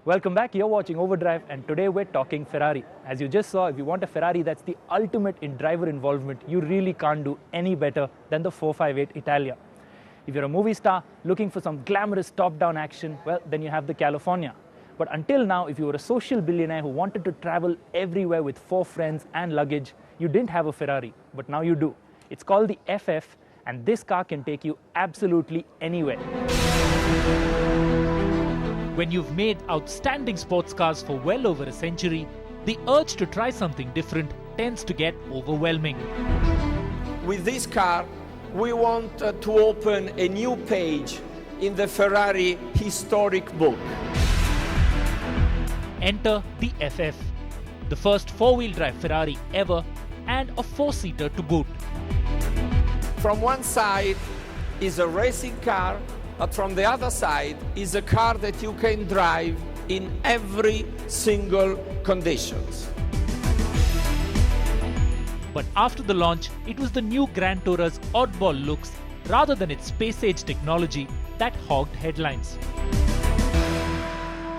Welcome back, you're watching Overdrive and today we're talking Ferrari. As you just saw, if you want a Ferrari that's the ultimate in driver involvement, you really can't do any better than the 458 Italia. If you're a movie star looking for some glamorous top-down action, well, then you have the California. But until now, if you were a social billionaire who wanted to travel everywhere with 4 friends and luggage, you didn't have a Ferrari, but now you do. It's called the FF, and this car can take you absolutely anywhere. When you've made outstanding sports cars for well over a century, the urge to try something different tends to get overwhelming. With this car, we want to open a new page in the Ferrari historic book. Enter the FF, the first four-wheel drive Ferrari ever and a 4-seater to boot. From one side is a racing car, but from the other side is a car that you can drive in every single conditions. But after the launch, it was the new Grand Toura's oddball looks rather than its space-age technology that hogged headlines.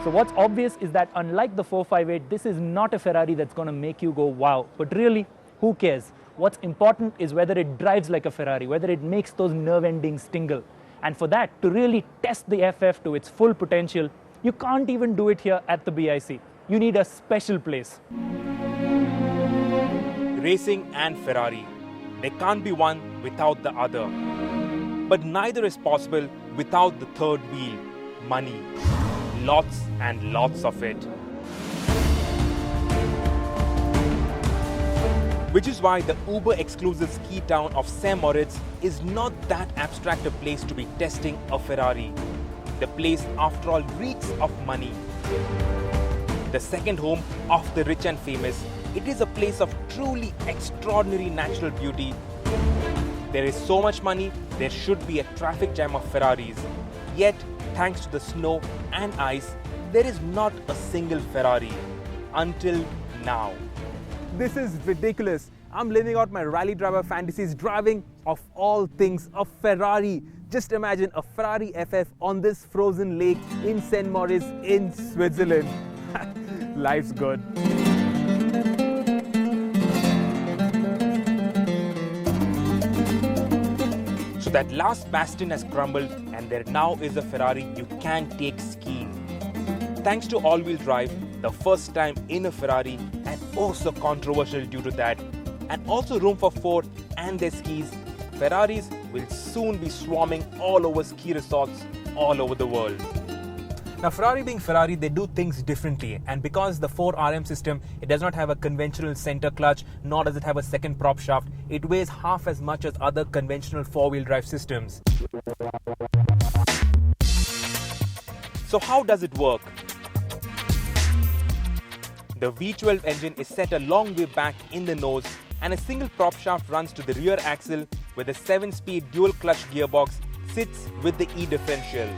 So what's obvious is that unlike the 458, this is not a Ferrari that's going to make you go wow. But really, who cares? What's important is whether it drives like a Ferrari, whether it makes those nerve endings tingle. And for that, to really test the FF to its full potential, you can't even do it here at the BIC. You need a special place. Racing and Ferrari, they can't be one without the other. But neither is possible without the third wheel, money. Lots and lots of it. Which is why the uber-exclusive ski town of St.Moritz is not that abstract a place to be testing a Ferrari. The place, after all, reeks of money. The second home of the rich and famous, it is a place of truly extraordinary natural beauty. There is so much money, there should be a traffic jam of Ferraris. Yet, thanks to the snow and ice, there is not a single Ferrari. Until now. This is ridiculous. I'm living out my rally driver fantasies driving, of all things, a Ferrari. Just imagine a Ferrari FF on this frozen lake in St. Moritz in Switzerland. Life's good. So that last bastion has crumbled and there now is a Ferrari you can take skiing. Thanks to all-wheel drive, the first time in a Ferrari, and oh so controversial due to that, and also room for 4 and their skis, Ferraris will soon be swarming all over ski resorts all over the world. Now, Ferrari being Ferrari, they do things differently, and because the 4RM system, it does not have a conventional center clutch, nor does it have a second prop shaft, it weighs half as much as other conventional 4-wheel drive systems. So how does it work? The V12 engine is set a long way back in the nose and a single prop shaft runs to the rear axle where the 7-speed dual clutch gearbox sits with the E differential.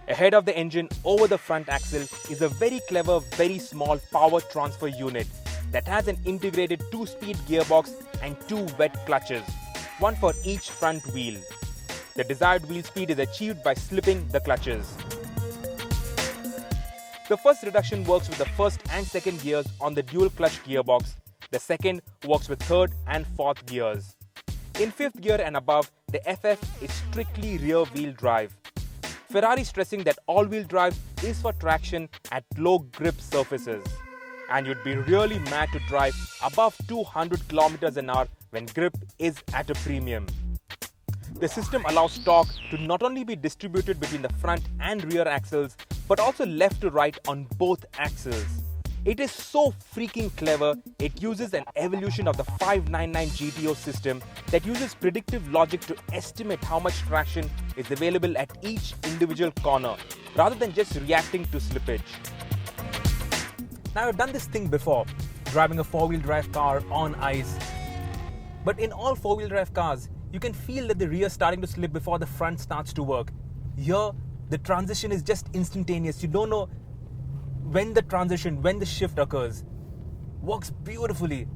Ahead of the engine over the front axle is a very clever, very small power transfer unit that has an integrated 2-speed gearbox and 2 wet clutches, one for each front wheel. The desired wheel speed is achieved by slipping the clutches. The first reduction works with the first and second gears on the dual clutch gearbox. The second works with third and fourth gears. In fifth gear and above, the FF is strictly rear wheel drive. Ferrari stressing that all-wheel drive is for traction at low grip surfaces. And you'd be really mad to drive above 200 km an hour when grip is at a premium. The system allows torque to not only be distributed between the front and rear axles, but also left to right on both axles. It is so freaking clever, it uses an evolution of the 599 GTO system that uses predictive logic to estimate how much traction is available at each individual corner, rather than just reacting to slippage. Now, I've done this thing before, driving a 4-wheel drive car on ice. But in all 4-wheel drive cars, you can feel that the rear is starting to slip before the front starts to work. Here, the transition is just instantaneous. You don't know when the transition, when the shift occurs. Works beautifully.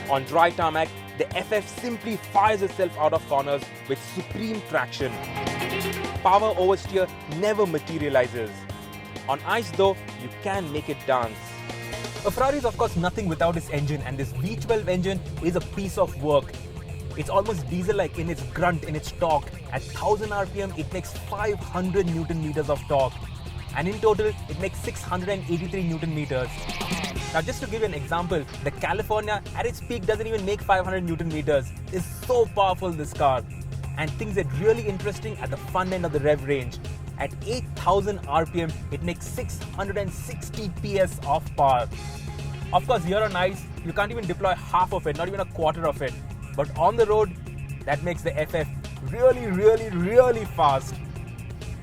On dry tarmac, the FF simply fires itself out of corners with supreme traction. Power oversteer never materializes. On ice though, you can make it dance. A Ferrari is of course nothing without its engine, and this V12 engine is a piece of work. It's almost diesel-like in its grunt, in its torque. At 1000 RPM, it makes 500 Newton meters of torque. And in total, it makes 683 Newton meters. Now just to give you an example, the California at its peak doesn't even make 500 Newton meters. It's so powerful, this car. And things get really interesting at the fun end of the rev range. At 8000 RPM, it makes 660 PS of power. Of course, here on ice, you can't even deploy half of it, not even a quarter of it. But on the road, that makes the FF really fast.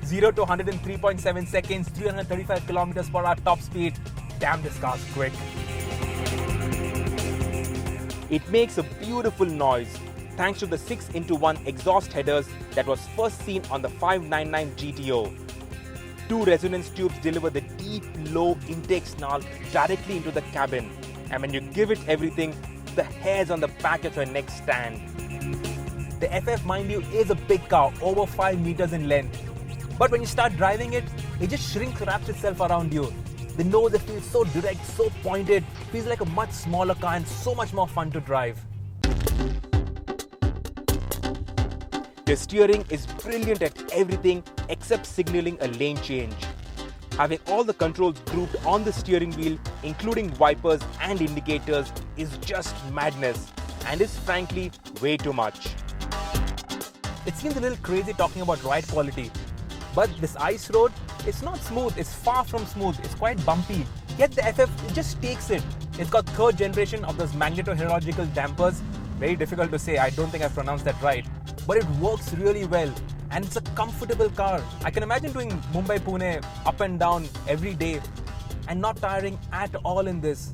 0 to 103.7 seconds, 335 kilometers per hour top speed. Damn, this car's quick. It makes a beautiful noise thanks to the 6x1 exhaust headers that was first seen on the 599 GTO. Two resonance tubes deliver the deep, low intake snarl directly into the cabin. And when you give it everything, the hairs on the back of your neck stand. The FF, mind you, is a big car, over 5 meters in length. But when you start driving it, it just shrinks, wraps itself around you. The nose, it feels so direct, so pointed, feels like a much smaller car and so much more fun to drive. The steering is brilliant at everything except signaling a lane change. Having all the controls grouped on the steering wheel, including wipers and indicators, is just madness and is frankly way too much. It seems a little crazy talking about ride quality, but this ice road, it's not smooth, it's far from smooth, it's quite bumpy. Yet the FF, it just takes it. It's got third generation of those magnetohydrological dampers. Very difficult to say, I don't think I've pronounced that right. But it works really well and it's a comfortable car. I can imagine doing Mumbai-Pune up and down every day and not tiring at all in this.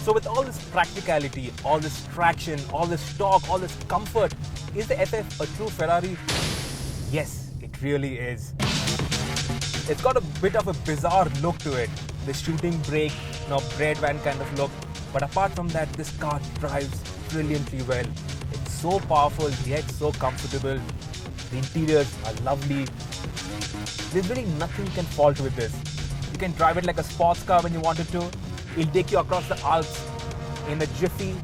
So with all this practicality, all this traction, all this torque, all this comfort, is the FF a true Ferrari? Yes, it really is. It's got a bit of a bizarre look to it. The shooting brake, bread van kind of look. But apart from that, this car drives brilliantly well. It's so powerful yet so comfortable. The interiors are lovely. There's really nothing you can fault with this. You can drive it like a sports car when you wanted to. It'll take you across the Alps in a jiffy.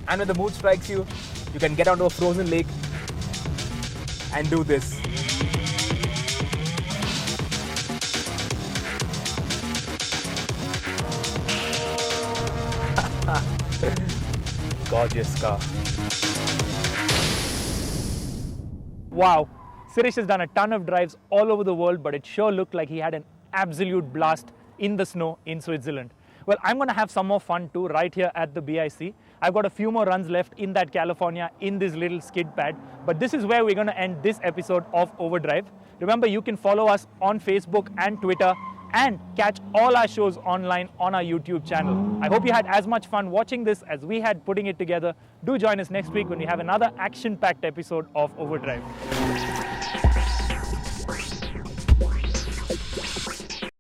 And when the mood strikes you, you can get onto a frozen lake and do this. Gorgeous car. Wow, Sirish has done a ton of drives all over the world, but it sure looked like he had an absolute blast in the snow in Switzerland. Well, I'm going to have some more fun too right here at the BIC. I've got a few more runs left in that California in this little skid pad, but this is where we're going to end this episode of Overdrive. Remember, you can follow us on Facebook and Twitter and catch all our shows online on our YouTube channel. I hope you had as much fun watching this as we had putting it together. Do join us next week when we have another action-packed episode of Overdrive.